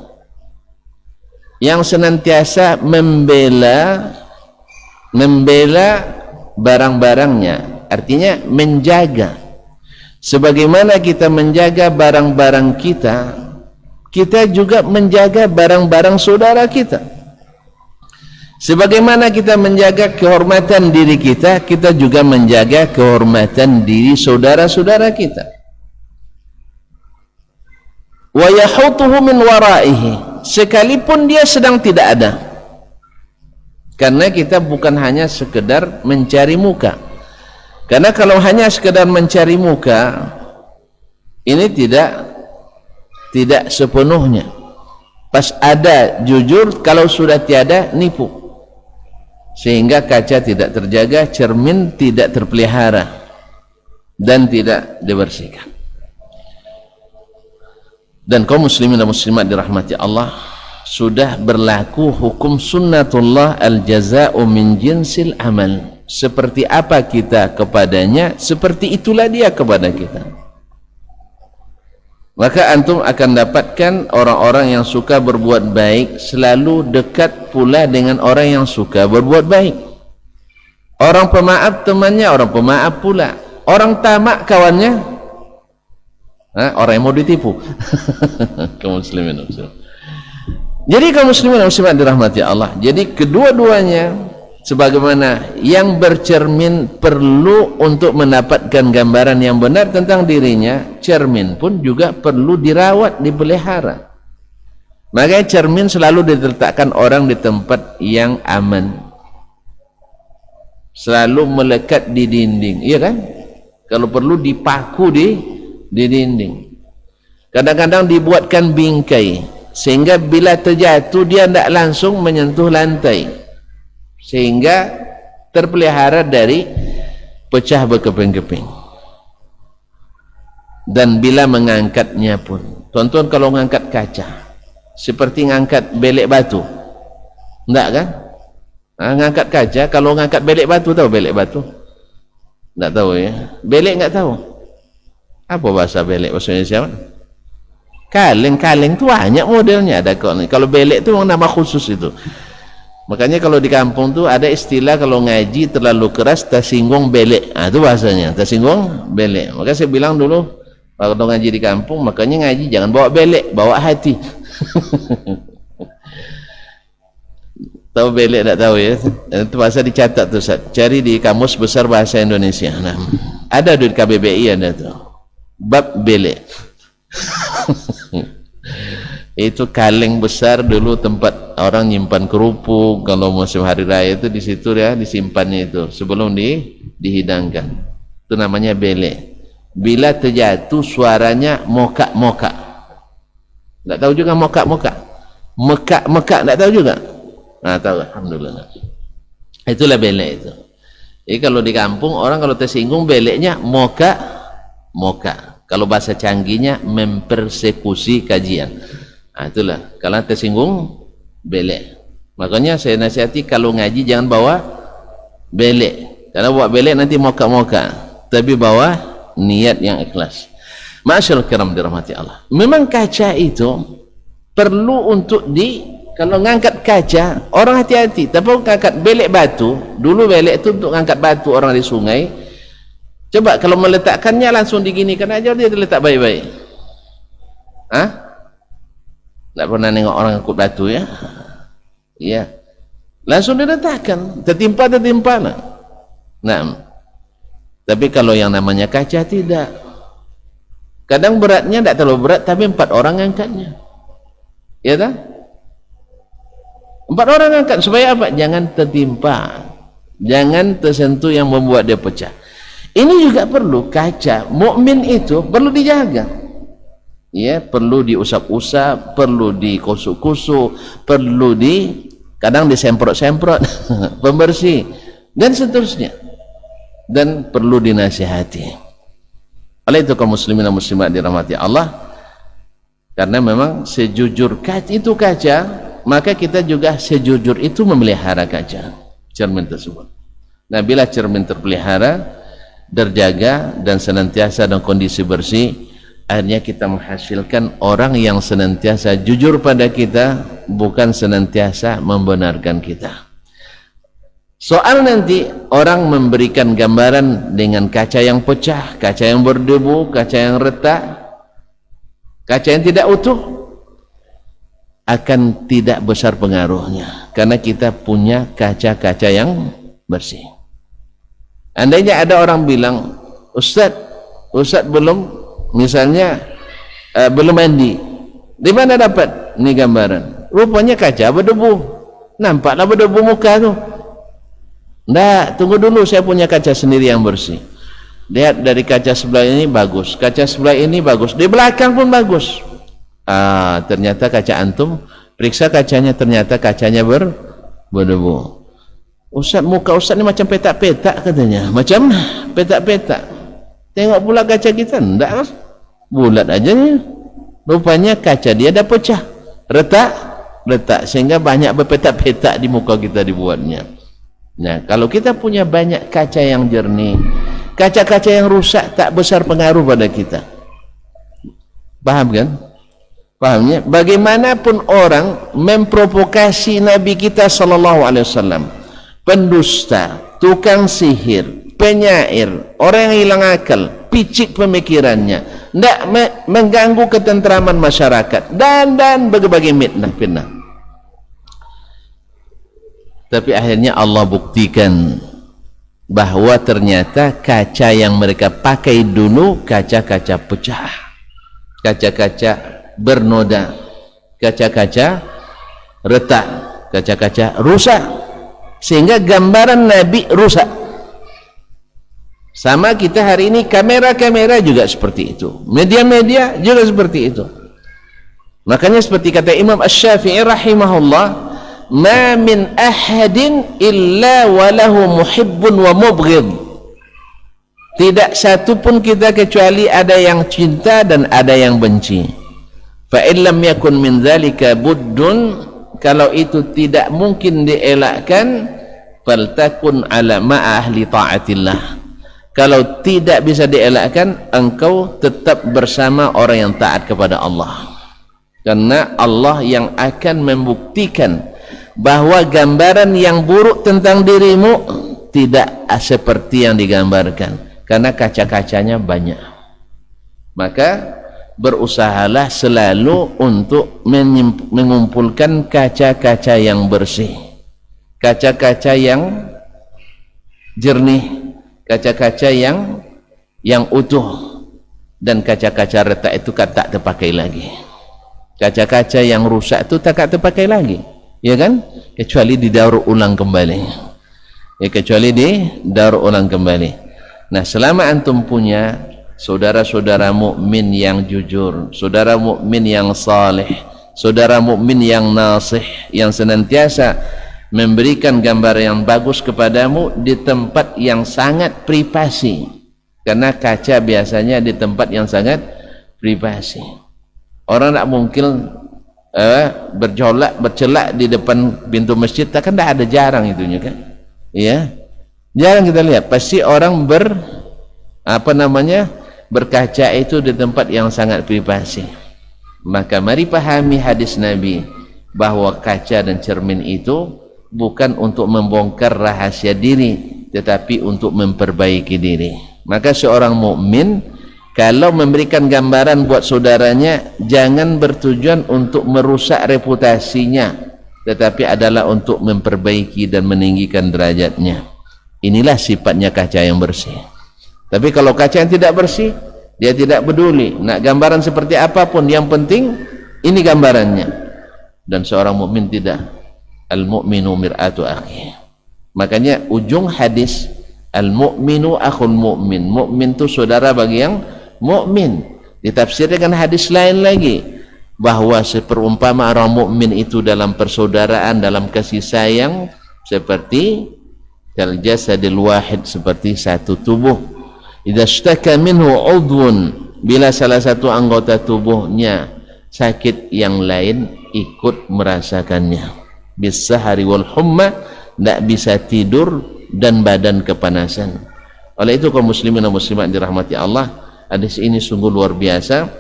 yang senantiasa membela barang-barangnya, artinya menjaga. Sebagaimana kita menjaga barang-barang kita, kita juga menjaga barang-barang saudara kita. Sebagaimana kita menjaga kehormatan diri kita, kita juga menjaga kehormatan diri saudara-saudara kita. Wa yahutuhu min waraihi, sekalipun dia sedang tidak ada. Karena kita bukan hanya sekedar mencari muka. Karena kalau hanya sekedar mencari muka, ini tidak sepenuhnya. Pas ada jujur, kalau sudah tiada nipu. Sehingga kaca tidak terjaga, cermin tidak terpelihara dan tidak dibersihkan. Dan kaum muslimin dan muslimat dirahmati Allah, sudah berlaku hukum sunnatullah al-jaza'u min jinsil amal. Seperti apa kita kepadanya, seperti itulah dia kepada kita. Maka antum akan dapatkan orang-orang yang suka berbuat baik selalu dekat pula dengan orang yang suka berbuat baik. Orang pemaaf temannya orang pemaaf pula. Orang tamak kawannya orang yang mau ditipu. Kaum muslimin. Jadi kaum muslimin dan muslimat dirahmati Allah, jadi kedua-duanya sebagaimana yang bercermin perlu untuk mendapatkan gambaran yang benar tentang dirinya, cermin pun juga perlu dirawat, dipelihara. Makanya cermin selalu diletakkan orang di tempat yang aman, selalu melekat di dinding, iya kan? Kalau perlu dipaku di dinding. Kadang-kadang dibuatkan bingkai sehingga bila terjatuh dia tidak langsung menyentuh lantai, sehingga terpelihara dari pecah berkeping-keping. Dan bila mengangkatnya pun, tuan-tuan kalau mengangkat kaca seperti mengangkat belek batu, enggak kan? Mengangkat kaca, kalau mengangkat belek batu, tahu belek batu? Enggak tahu ya? Belek enggak tahu? Apa bahasa belek bahasa Indonesia? Kaleng tu banyak modelnya ada kok. Kalau belek tu nama khusus itu. Makanya kalau di kampung tu ada istilah kalau ngaji terlalu keras tersinggung belek. Itu bahasanya, tersinggung belek. Maka saya bilang dulu kalau ngaji di kampung, makanya ngaji jangan bawa belek, bawa hati. Tahu belek tak tahu ya? Itu bahasa dicatat tu Ustaz. Cari di Kamus Besar Bahasa Indonesia. Nah, ada di KBBI ada tu. Bab belek. Itu kaleng besar dulu tempat orang nyimpan kerupuk kalau musim hari raya itu, di situ ya disimpannya itu sebelum dihidangkan. Itu namanya belek. Bila terjatuh suaranya mokak-mokak. Tak tahu juga mokak-mokak. Mekak tak tahu juga. Nah, tahu, alhamdulillah. Itulah belek itu. Jadi kalau di kampung orang kalau tersinggung beleknya moka. Kalau bahasa canggihnya mempersekusi kajian. Nah, itulah. Kalau tersinggung belek. Makanya saya nasihati kalau ngaji jangan bawa belek. Karena bawa belek nanti moka-moka. Tapi bawa niat yang ikhlas. Masyaallah kiram dirahmati Allah. Memang kaca itu perlu untuk kalau ngangkat kaca orang hati-hati. Tapi ngangkat belek batu, dulu belek itu untuk ngangkat batu orang di sungai. Coba kalau meletakkannya langsung diginikan aja dia letak baik-baik. Hah? Tak pernah nengok orang ngangkut batu ya? Iya. Langsung diletakkan, tertimpa lah. Nah. Tapi kalau yang namanya kaca tidak. Kadang beratnya tidak terlalu berat tapi 4 orang ngangkatnya. Ya tak? 4 orang angkat supaya apa? Jangan tertimpa, jangan tersentuh yang membuat dia pecah. Ini juga perlu kaca mukmin itu perlu dijaga. Ya, perlu diusap-usap, perlu dikusuk-kusuk, perlu kadang disemprot-semprot pembersih dan seterusnya. Dan perlu dinasihati. Oleh itu kaum muslimin dan muslimat dirahmati Allah, karena memang sejujur itu kaca, maka kita juga sejujur itu memelihara kaca, cermin tersebut. Nah, bila cermin terpelihara, terjaga dan senantiasa dalam kondisi bersih, akhirnya kita menghasilkan orang yang senantiasa jujur pada kita, bukan senantiasa membenarkan kita. Soal nanti orang memberikan gambaran dengan kaca yang pecah, kaca yang berdebu, kaca yang retak, kaca yang tidak utuh, akan tidak besar pengaruhnya karena kita punya kaca-kaca yang bersih. Andainya ada orang bilang, Ustaz belum, misalnya belum mandi, di mana dapat ini gambaran? Rupanya kaca berdebu, nampaklah berdebu muka tu. Nggak, tunggu dulu, saya punya kaca sendiri yang bersih. Lihat dari kaca sebelah ini bagus, kaca sebelah ini bagus, di belakang pun bagus. Ternyata kaca antum, periksa kacanya, ternyata kacanya berdebu. Ustaz, muka Ustaz ini macam petak-petak katanya, macam petak-petak. Tengok pula kaca kita, enggak, bulat aja nih. Rupanya kaca dia dah pecah, retak, sehingga banyak berpetak-petak di muka kita dibuatnya. Nah, kalau kita punya banyak kaca yang jernih, kaca-kaca yang rusak tak besar pengaruh pada kita. Paham kan? Pahamnya? Bagaimanapun orang memprovokasi Nabi kita sallallahu alaihi wasallam, pendusta, tukang sihir, penyair, orang yang hilang akal, picik pemikirannya, tidak mengganggu ketentraman masyarakat, dan berbagai fitnah. Tapi akhirnya Allah buktikan bahwa ternyata kaca yang mereka pakai dulu kaca-kaca pecah, kaca-kaca bernoda, kaca-kaca retak, kaca-kaca rusak, sehingga gambaran Nabi rusak. Sama kita hari ini, kamera-kamera juga seperti itu, media-media juga seperti itu. Makanya seperti kata Imam Asy-Syafi'i rahimahullah, ma min ahadin illa walahu muhibbun wa mubghid. Tidak satu pun kita kecuali ada yang cinta dan ada yang benci. Fa illam yakun min dzalika buddun, kalau itu tidak mungkin dielakkan, faltakun ala ma ahli taatillah. Kalau tidak bisa dielakkan, engkau tetap bersama orang yang taat kepada Allah, karena Allah yang akan membuktikan bahwa gambaran yang buruk tentang dirimu tidak seperti yang digambarkan, karena kaca-kacanya banyak. Maka berusahalah selalu untuk mengumpulkan kaca-kaca yang bersih, kaca-kaca yang jernih, kaca-kaca yang utuh, dan kaca-kaca retak itu tak terpakai lagi. Kaca-kaca yang rusak itu tak terpakai lagi, ya kan? Kecuali didaur ulang kembali, ya, kecuali didaur ulang kembali. Nah, selama antum punya saudara-saudara mukmin yang jujur, saudara mukmin yang saleh, saudara mukmin yang nasih, yang senantiasa memberikan gambar yang bagus kepadamu di tempat yang sangat privasi, karena kaca biasanya di tempat yang sangat privasi. Orang tak mungkin bercelak di depan pintu masjid, kan tak ada, jarang itunya kan, ya jarang kita lihat. Pasti orang berkaca itu di tempat yang sangat privasi. Maka mari pahami hadis Nabi bahwa kaca dan cermin itu bukan untuk membongkar rahasia diri, tetapi untuk memperbaiki diri. Maka seorang mukmin kalau memberikan gambaran buat saudaranya, jangan bertujuan untuk merusak reputasinya, tetapi adalah untuk memperbaiki dan meninggikan derajatnya. Inilah sifatnya kaca yang bersih. Tapi kalau kaca yang tidak bersih, dia tidak peduli nak gambaran seperti apapun, yang penting ini gambarannya. Dan seorang mukmin tidak. Al-mu'minu mir'atu akhi. Makanya ujung hadis, al-mu'minu akhul mu'min, mukmin itu saudara bagi yang mukmin. Ditafsir dengan hadis lain lagi bahwa seperumpama orang mukmin itu dalam persaudaraan, dalam kasih sayang, seperti kal jasadil wahid, seperti satu tubuh. Idza ishtaka minhu udhun, bila salah satu anggota tubuhnya sakit, yang lain ikut merasakannya. Bisahari wal humma, tidak bisa tidur dan badan kepanasan. Oleh itu kaum muslimin dan muslimat dirahmati Allah, hadis ini sungguh luar biasa,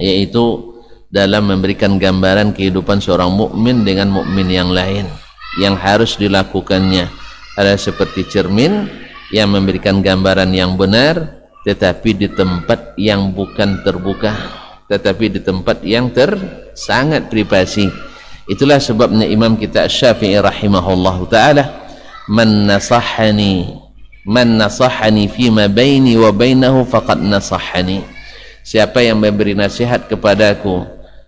yaitu dalam memberikan gambaran kehidupan seorang mukmin dengan mukmin yang lain. Yang harus dilakukannya adalah seperti cermin yang memberikan gambaran yang benar, tetapi di tempat yang bukan terbuka, tetapi di tempat yang sangat privasi. Itulah sebabnya Imam kita Syafi'i rahimahullahu ta'ala, man nasahani fima baini wa bainahu faqad nasahani. Siapa yang memberi nasihat kepadaku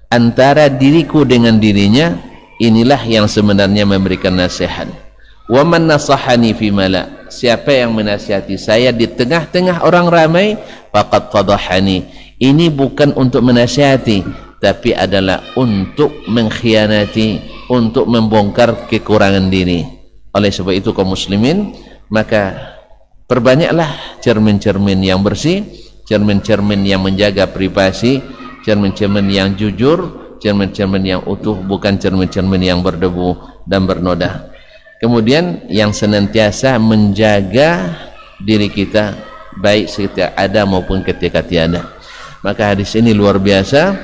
antara diriku dengan dirinya, inilah yang sebenarnya memberikan nasihat. Wa man nasahani fima la, siapa yang menasihati saya di tengah-tengah orang ramai, faqad fadahani. Ini bukan untuk menasihati, tapi adalah untuk mengkhianati, untuk membongkar kekurangan diri. Oleh sebab itu kaum muslimin, maka perbanyaklah cermin-cermin yang bersih, cermin-cermin yang menjaga privasi, cermin-cermin yang jujur, cermin-cermin yang utuh, bukan cermin-cermin yang berdebu dan bernoda. Kemudian yang senantiasa menjaga diri kita, baik ketika ada maupun ketika tiada. Maka hadis ini luar biasa.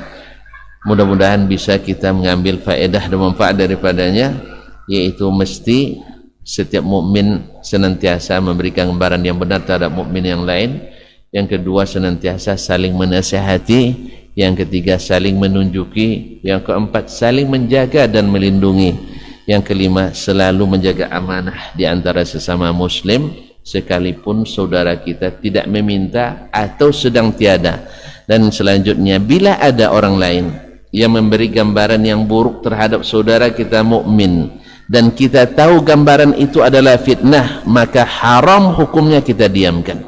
Mudah-mudahan bisa kita mengambil faedah dan manfaat daripadanya, yaitu mesti setiap mukmin senantiasa memberikan gambaran yang benar terhadap mukmin yang lain. Yang kedua, senantiasa saling menasihati. Yang ketiga, saling menunjuki. Yang keempat, saling menjaga dan melindungi. Yang kelima, selalu menjaga amanah di antara sesama muslim, sekalipun saudara kita tidak meminta atau sedang tiada. Dan selanjutnya, bila ada orang lain yang memberi gambaran yang buruk terhadap saudara kita mukmin, dan kita tahu gambaran itu adalah fitnah, maka haram hukumnya kita diamkan.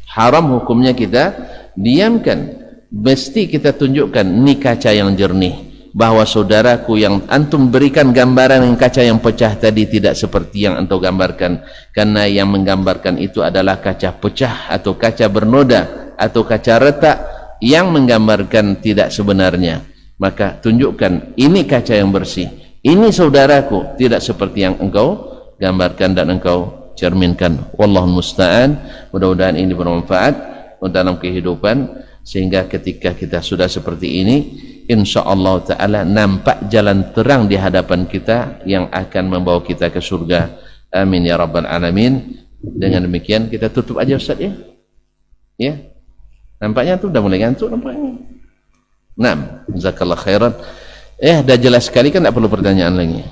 Haram hukumnya kita diamkan. Mesti kita tunjukkan, ini kaca yang jernih, bahwa saudaraku yang antum berikan gambaran yang kaca yang pecah tadi tidak seperti yang antum gambarkan, karena yang menggambarkan itu adalah kaca pecah atau kaca bernoda atau kaca retak yang menggambarkan tidak sebenarnya. Maka tunjukkan, ini kaca yang bersih, ini saudaraku, tidak seperti yang engkau gambarkan dan engkau cerminkan. Wallahu musta'an. Mudah-mudahan ini bermanfaat dalam kehidupan, sehingga ketika kita sudah seperti ini, insyaallah ta'ala nampak jalan terang di hadapan kita yang akan membawa kita ke surga. Amin ya rabbal alamin. Dengan demikian kita tutup aja Ustaz ya. Ya. Nampaknya tuh udah mulai ngantuk nampaknya. Naam, jazakallah khairan. Dah jelas sekali kan, tak perlu pertanyaan lagi.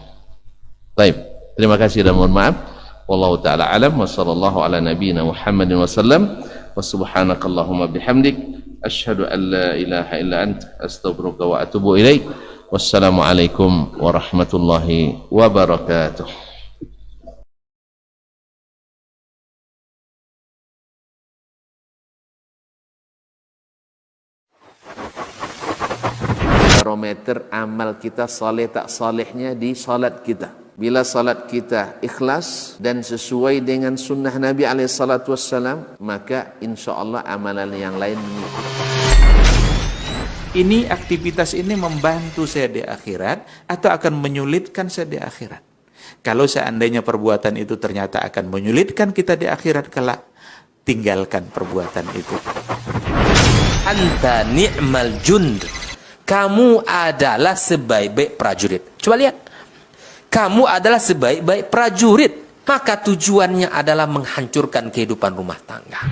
Baik, terima kasih dan mohon maaf. Wallahu ta'ala alam wa sallallahu ala nabiyyina Muhammadin wa sallam. Wa subhanakallahumma bihamdik asyhadu an la ilaha illa ant astaghfiruka wa atubu ilaik. Wassalamualaikum warahmatullahi wabarakatuh. barometer amal kita saleh tak salehnya di salat kita. Bila salat kita ikhlas dan sesuai dengan sunnah Nabi SAW, maka insya Allah amalan yang lain. Ini aktivitas ini membantu saya di akhirat atau akan menyulitkan saya di akhirat. Kalau seandainya perbuatan itu ternyata akan menyulitkan kita di akhirat kelak, tinggalkan perbuatan itu. Anta ni'mal jund. Kamu adalah sebaik-baik prajurit. Coba lihat. Kamu adalah sebaik-baik prajurit. Maka tujuannya adalah menghancurkan kehidupan rumah tangga.